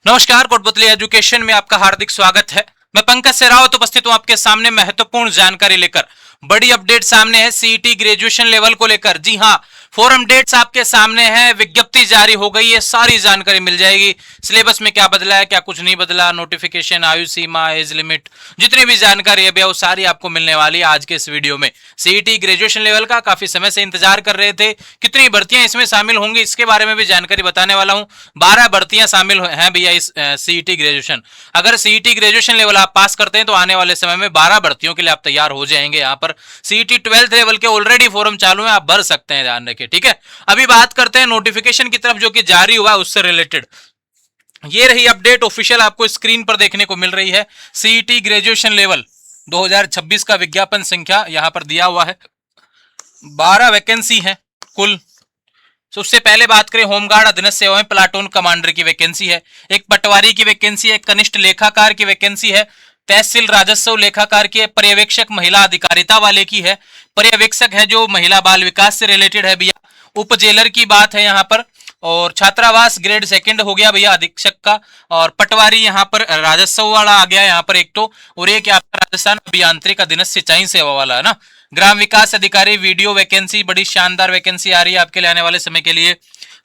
नमस्कार, कोटपुतली एजुकेशन में आपका हार्दिक स्वागत है। मैं पंकज सेरावत उपस्थित हूं आपके सामने महत्वपूर्ण जानकारी लेकर। बड़ी अपडेट सामने है सीईटी ग्रेजुएशन लेवल को लेकर। जी हां, फोरम डेट्स आपके सामने है, विज्ञप्ति जारी हो गई है, सारी जानकारी मिल जाएगी। सिलेबस में क्या बदला है, क्या कुछ नहीं बदला, नोटिफिकेशन, आयु सीमा, एज लिमिट, जितनी भी जानकारी है वो सारी आपको मिलने वाली है आज के इस वीडियो में। सीईटी ग्रेजुएशन लेवल का काफी समय से इंतजार कर रहे थे, कितनी भर्तियां इसमें शामिल होंगी इसके बारे में भी जानकारी बताने वाला हूं। 12 भर्तियां शामिल हैं भैया इस सीईटी ग्रेजुएशन। अगर सीईटी ग्रेजुएशन लेवल आप पास करते हैं तो आने वाले समय में 12 भर्तियों के लिए आप तैयार हो जाएंगे। यहाँ पर सीईटी 12th लेवल के ऑलरेडी फॉर्म चालू है, आप भर सकते हैं, ध्यान रखिए, ठीक है। अभी बात करते हैं नोटिफिकेशन की तरफ जो कि जारी हुआ उससे रिलेटेड। ये रही अपडेट, ऑफिशियल आपको स्क्रीन पर देखने को मिल रही है। सीईटी ग्रेजुएशन लेवल 2026 का विज्ञापन संख्या यहां पर दिया हुआ है। 12 वैकेंसी है कुल। तो उससे पहले बात करें, होमगार्ड अधीनस्थ सेवाएं प्लाटून कमांडर की वैकेंसी है, एक पटवारी की वैकेंसी है, कनिष्ठ लेखाकार की वैकेंसी है, तहसील राजस्व लेखाकार की है, पर्यवेक्षक महिला अधिकारिता वाले की है, पर्यवेक्षक है जो महिला बाल विकास से रिलेटेड है भैया, उप जेलर की बात है यहाँ पर, और छात्रावास ग्रेड सेकंड हो गया भैया अधीक्षक का, और पटवारी यहाँ पर राजस्व वाला आ गया यहाँ पर एक तो, और एक यहाँ पर राजस्थान अभियांत्रिक अधीनस्थ सिंचाई सेवा वाला है ना। ग्राम विकास अधिकारी वीडियो वैकेंसी, बड़ी शानदार वैकेंसी आ रही है आपके लिए आने वाले समय के लिए।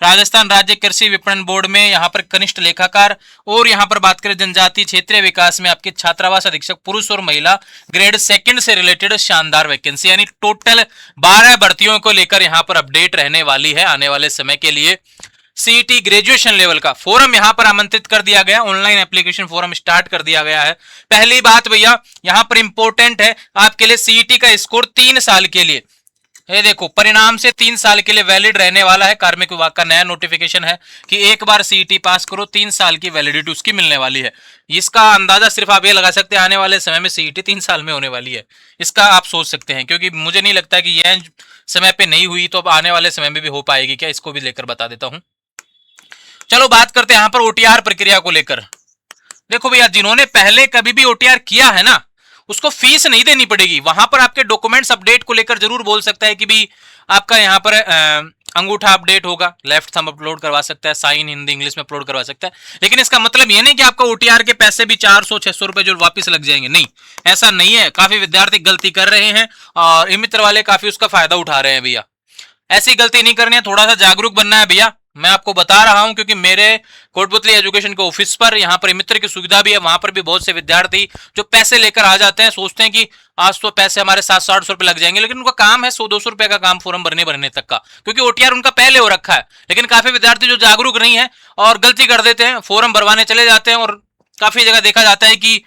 राजस्थान राज्य कृषि विपणन बोर्ड में यहाँ पर कनिष्ठ लेखाकार, और यहाँ पर बात करें जनजातीय क्षेत्रीय विकास में आपके छात्रावास अधीक्षक पुरुष और महिला ग्रेड सेकंड से रिलेटेड शानदार वैकेंसी, यानी टोटल 12 भर्तियों को लेकर यहाँ पर अपडेट रहने वाली है आने वाले समय के लिए। सीईटी ग्रेजुएशन लेवल का फोरम यहां पर आमंत्रित कर दिया गया, ऑनलाइन एप्लीकेशन फोरम स्टार्ट कर दिया गया है। पहली बात भैया यहां पर इंपॉर्टेंट है आपके लिए, सीईटी का स्कोर 3 साल के लिए, ये देखो परिणाम से 3 साल के लिए वैलिड रहने वाला है। कार्मिक विभाग का नया नोटिफिकेशन है कि एक बार सीईटी पास करो 3 साल की वैलिडिटी उसकी मिलने वाली है। इसका अंदाजा सिर्फ आप ये लगा सकते हैं आने वाले समय में सीईटी 3 साल में होने वाली है, इसका आप सोच सकते हैं, क्योंकि मुझे नहीं लगता कि यह समय पे नहीं हुई तो अब आने वाले समय में भी हो पाएगी क्या, इसको भी लेकर बता देता हूं। चलो बात करते हैं यहां पर ओटीआर प्रक्रिया को लेकर। देखो भैया, जिन्होंने पहले कभी भी ओटीआर किया है ना, उसको फीस नहीं देनी पड़ेगी। वहां पर आपके डॉक्यूमेंट्स अपडेट को लेकर जरूर बोल सकता है कि भी आपका यहाँ पर अंगूठा अपडेट होगा, लेफ्ट थंब अपलोड करवा सकता है, साइन हिंदी इंग्लिश में अपलोड करवा सकता है, लेकिन इसका मतलब ये नहीं कि आपका ओटीआर के पैसे भी 400-600 रुपए जो वापस लग जाएंगे, नहीं, ऐसा नहीं है। काफी विद्यार्थी गलती कर रहे हैं और ई मित्र वाले काफी उसका फायदा उठा रहे हैं भैया। ऐसी गलती नहीं करनी है, थोड़ा सा जागरूक बनना है भैया। मैं आपको बता रहा हूं क्योंकि मेरे कोटपुतली एजुकेशन के ऑफिस पर यहाँ पर मित्र की सुविधा भी है, वहां पर भी बहुत से विद्यार्थी जो पैसे लेकर आ जाते हैं, सोचते हैं कि आज तो पैसे हमारे 700-800 रुपए लग जाएंगे, लेकिन उनका काम है 100-200 रुपए का काम फॉर्म भरने तक का, क्योंकि ओटीआर उनका पहले हो रखा है। लेकिन काफी विद्यार्थी जो जागरूक नहीं है और गलती कर देते हैं, फॉर्म भरवाने चले जाते हैं, और काफी जगह देखा जाता है कि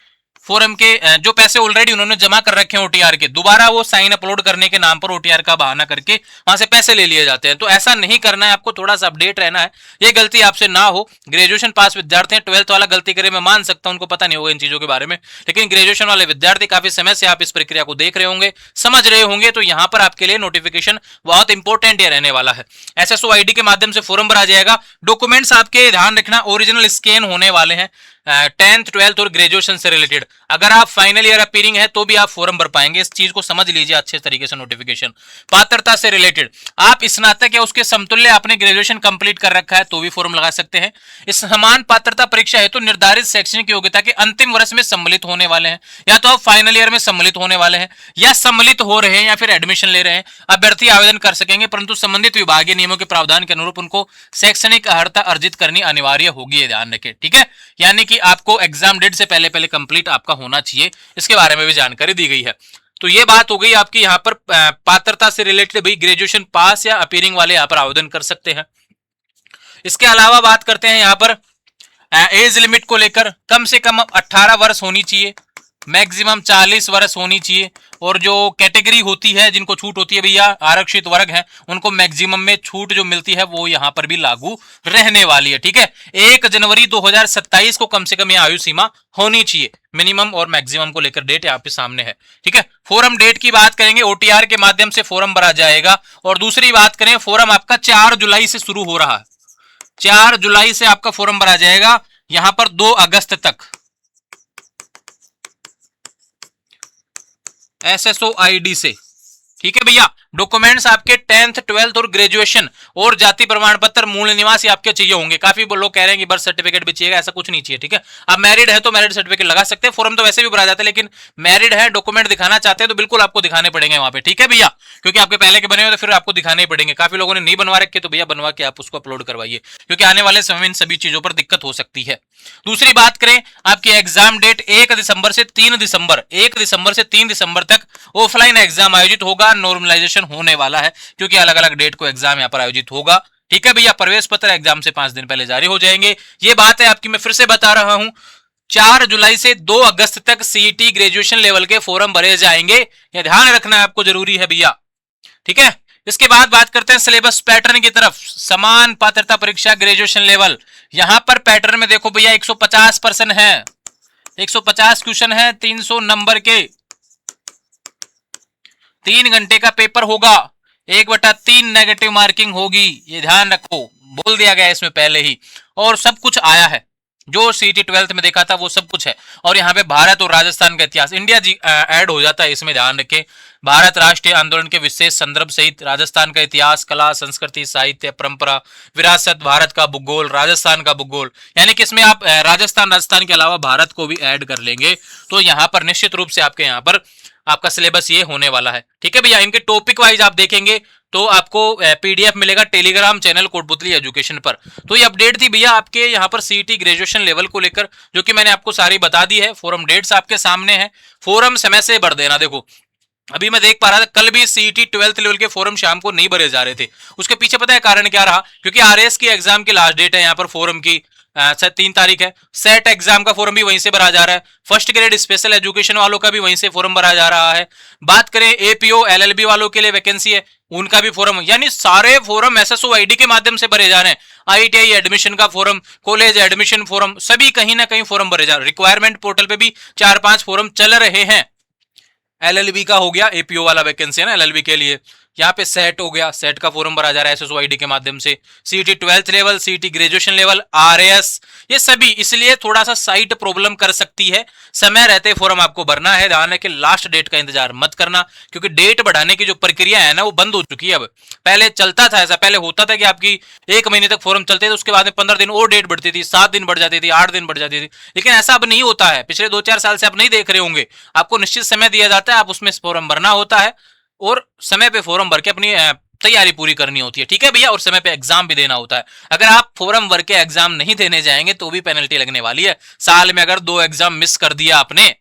फोरम के जो पैसे ऑलरेडी उन्होंने जमा कर रखे हैं ओटीआर के, दोबारा वो साइन अपलोड करने के नाम पर ओटीआर का बहाना करके वहां से पैसे ले लिए जाते हैं। तो ऐसा नहीं करना है, आपको थोड़ा सा अपडेट रहना है, ये गलती आपसे ना हो। ग्रेजुएशन पास विद्यार्थी हैं, 12th वाला गलती करे मैं मान सकता हूं, उनको पता नहीं होगा इन चीजों के बारे में, लेकिन ग्रेजुएशन वाले विद्यार्थी काफी समय से आप इस प्रक्रिया को देख रहे होंगे, समझ रहे होंगे, तो यहाँ पर आपके लिए नोटिफिकेशन बहुत इंपॉर्टेंट ये रहने वाला है। एसएसओ आईडी के माध्यम से फॉर्म भरा जाएगा। डॉक्यूमेंट्स आपके ध्यान रखना ओरिजिनल स्कैन होने वाले हैं, 10th 12th और ग्रेजुएशन से रिलेटेड। अगर आप फाइनल ईयर अपीयरिंग है तो भी आप फॉर्म भर पाएंगे, इस चीज को समझ लीजिए अच्छे तरीके से। नोटिफिकेशन पात्रता से रिलेटेड, आप स्नातक या उसके समतुल्य आपने ग्रेजुएशन कंप्लीट कर रखा है तो भी फॉर्म लगा सकते हैं। इस समान पात्रता परीक्षा है तो निर्धारित शैक्षणिक योग्यता के अंतिम वर्ष में सम्मिलित होने वाले हैं, या तो आप फाइनल ईयर में सम्मिलित होने वाले हैं, या सम्मिलित हो रहे हैं, या फिर एडमिशन ले रहे हैं, अभ्यर्थी आवेदन कर सकेंगे, परंतु संबंधित विभागीय नियमों के प्रावधान के अनुरूप उनको शैक्षणिक अर्हता अर्जित करनी अनिवार्य होगी, ध्यान रखें, ठीक है। यानी कि आपको एग्जाम डेट से पहले पहले कंप्लीट आपका होना चाहिए, इसके बारे में भी जानकारी दी गई है। तो ये बात हो गई आपकी यहाँ पर पात्रता से रिलेटेड, भाई ग्रेजुएशन पास या अपीयरिंग वाले यहाँ पर आवेदन कर सकते हैं। इसके अलावा बात करते हैं यहाँ पर एज लिमिट को लेकर, कम से कम 18 वर्ष होनी चाहिए, मैक्सिमम 40 वर्ष होनी चाहिए, और जो कैटेगरी होती है जिनको छूट होती है भैया, आरक्षित वर्ग है, उनको मैक्सिमम में छूट जो मिलती है वो यहां पर भी लागू रहने वाली है, ठीक है। 1 जनवरी 2027 को कम से कम यह आयु सीमा होनी चाहिए, मिनिमम और मैक्सिमम को लेकर डेट यहाँ पे सामने है, ठीक है। फोरम डेट की बात करेंगे, ओटीआर के माध्यम से फोरम भरा जाएगा। और दूसरी बात करें, फोरम आपका 4 जुलाई से शुरू हो रहा है, 4 जुलाई से आपका फोरम भरा जाएगा, यहां पर 2 अगस्त तक एसएसओ आईडी से, ठीक है भैया। डॉक्यूमेंट्स आपके 10th 12th और ग्रेजुएशन और जाति प्रमाण पत्र, मूल निवासी आपके चाहिए होंगे। काफी लोग कह रहे हैं कि बर्थ सर्टिफिकेट भी चाहिए, ऐसा कुछ नहीं चाहिए, ठीक है। आप मैरिड है तो मैरिड सर्टिफिकेट लगा सकते हैं, फॉर्म तो वैसे भी भरा जाता है, लेकिन मैरिड है, डॉक्यूमेंट दिखाना चाहते हैं तो बिल्कुल आपको दिखाने पड़ेंगे वहां पे, ठीक है भैया, क्योंकि आपके पहले के बने हुए तो फिर आपको दिखाने ही पड़ेंगे। काफी लोगों ने नहीं बनवा रखे तो भैया बनवा के आप उसको अपलोड करवाइए, क्योंकि आने वाले समय में इन सभी चीजों पर दिक्कत हो सकती है। दूसरी बात करें, आपकी एग्जाम डेट 1 दिसंबर से 3 दिसंबर 1 दिसंबर से 3 दिसंबर तक ऑफलाइन एग्जाम आयोजित होगा। नॉर्मलाइजेशन होने वाला है, क्योंकि अलग अलग डेट को एग्जाम यहां पर आयोजित होगा, ठीक है भैया। प्रवेश पत्र एग्जाम से 5 दिन पहले जारी हो जाएंगे। ये बात है आपकी, मैं फिर से बता रहा हूं, 4 जुलाई से 2 अगस्त तक सीईटी ग्रेजुएशन लेवल के फॉर्म भरे जाएंगे, यह ध्यान रखना है आपको, जरूरी है भैया, ठीक है। इसके बाद बात करते हैं सिलेबस पैटर्न की तरफ। समान पात्रता परीक्षा ग्रेजुएशन लेवल, यहां पर पैटर्न में देखो भैया 150 पर्सन है, 150 क्वेश्चन है, 300 नंबर के, 3 घंटे का पेपर होगा, 1/3 नेगेटिव मार्किंग होगी, ये ध्यान रखो, बोल दिया गया इसमें पहले ही, और सब कुछ आया है जो सीटी 12th में देखा था वो सब कुछ है। और यहाँ पे भारत और राजस्थान का इतिहास, इंडिया जी ऐड हो जाता है इसमें, ध्यान रखें। भारत राष्ट्रीय आंदोलन के विशेष संदर्भ सहित राजस्थान का इतिहास, कला, संस्कृति, साहित्य, परंपरा, विरासत, भारत का भूगोल, राजस्थान का भूगोल, यानी कि इसमें आप राजस्थान के अलावा भारत को भी ऐड कर लेंगे, तो यहाँ पर निश्चित रूप से आपके यहाँ पर आपका सिलेबस ये होने वाला है, ठीक है भैया। इनके टॉपिक वाइज आप देखेंगे तो आपको पीडीएफ मिलेगा टेलीग्राम चैनल कोटपुतली एजुकेशन पर। तो ये अपडेट थी भैया आपके यहाँ पर सीईटी ग्रेजुएशन लेवल को लेकर, जो कि मैंने आपको सारी बता दी है। फोरम डेट्स आपके सामने है, फोरम समय से भर देना। देखो अभी मैं देख पा रहा था कल भी सीईटी 12th लेवल के फॉर्म शाम को नहीं भरे जा रहे थे, उसके पीछे पता है कारण क्या रहा, क्योंकि आरएस की एग्जाम की लास्ट डेट है यहाँ पर फॉर्म की 3 तारीख है। सेट एग्जाम का फॉर्म भी वहीं से भरा जा रहा है, फर्स्ट ग्रेड स्पेशल एजुकेशन वालों का भी वहीं से फॉर्म भरा जा रहा है। बात करें एपीओ एलएलबी वालों के लिए वैकेंसी है, उनका भी फॉर्म, यानी सारे फॉर्म एसएसओ आईडी के माध्यम से भरे जा रहे हैं। आईटीआई एडमिशन का फॉर्म, कॉलेज एडमिशन फॉर्म, सभी कहीं ना कहीं फॉर्म भरे जा रहे हैं। रिक्वायरमेंट पोर्टल पे भी 4-5 फॉर्म चल रहे हैं। एलएलबी का हो गया, एपीओ वाला वैकेंसी है ना एलएलबी के लिए, यहाँ पे सेट हो गया, सेट का फॉर्म भरा जा रहा है एसएसओ आईडी के माध्यम से। CET 12th level, CET graduation level, RAS, ये सभी, इसलिए थोड़ा सा साइट प्रॉब्लम कर सकती है, समय रहते फॉर्म आपको भरना है। ध्यान है कि लास्ट डेट का इंतजार मत करना, क्योंकि डेट बढ़ाने की जो प्रक्रिया है ना वो बंद हो चुकी है। अब पहले चलता था ऐसा, पहले होता था कि आपकी 1 महीने तक फॉर्म चलते थे, उसके बाद में 15 दिन और डेट बढ़ती थी, 7 दिन बढ़ जाती थी, 8 दिन बढ़ जाती थी, लेकिन ऐसा अब नहीं होता है। पिछले 2-4 साल से आप नहीं देख रहे होंगे, आपको निश्चित समय दिया जाता है, आप उसमें फॉर्म भरना होता है और समय पे फॉर्म भर के अपनी तैयारी पूरी करनी होती है, ठीक है भैया। और समय पे एग्जाम भी देना होता है। अगर आप फॉर्म भर के एग्जाम नहीं देने जाएंगे तो भी पेनल्टी लगने वाली है। साल में अगर 2 एग्जाम मिस कर दिया आपने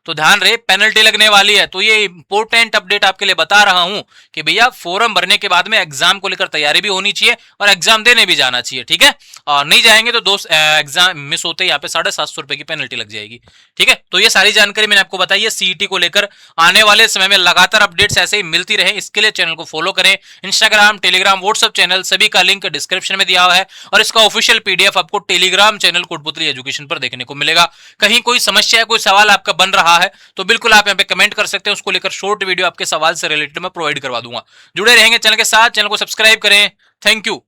तो ध्यान रहे पेनल्टी लगने वाली है। तो ये इंपॉर्टेंट अपडेट आपके लिए बता रहा हूं कि भैया फॉर्म भरने के बाद में एग्जाम को लेकर तैयारी भी होनी चाहिए और एग्जाम देने भी जाना चाहिए, ठीक है। और नहीं जाएंगे तो 2 एग्जाम मिस होते यहाँ पे 750 रुपए की पेनल्टी लग जाएगी, ठीक है। तो ये सारी जानकारी मैंने आपको बताई है सीईटी को लेकर। आने वाले समय में लगातार अपडेट्स ऐसे ही मिलती रहे, इसके लिए चैनल को फॉलो करें। इंस्टाग्राम, टेलीग्राम, व्हाट्सएप चैनल सभी का लिंक डिस्क्रिप्शन में दिया हुआ है और इसका ऑफिशियल पीडीएफ आपको टेलीग्राम चैनल कोटपुतली एजुकेशन पर देखने को मिलेगा। कहीं कोई समस्या, कोई सवाल आपका बन रहा है तो बिल्कुल आप यहाँ पे कमेंट कर सकते हैं, उसको लेकर शॉर्ट वीडियो आपके सवाल से रिलेटेड मैं प्रोवाइड करवा दूंगा। जुड़े रहेंगे चैनल के साथ, चैनल को सब्सक्राइब करें। Thank you.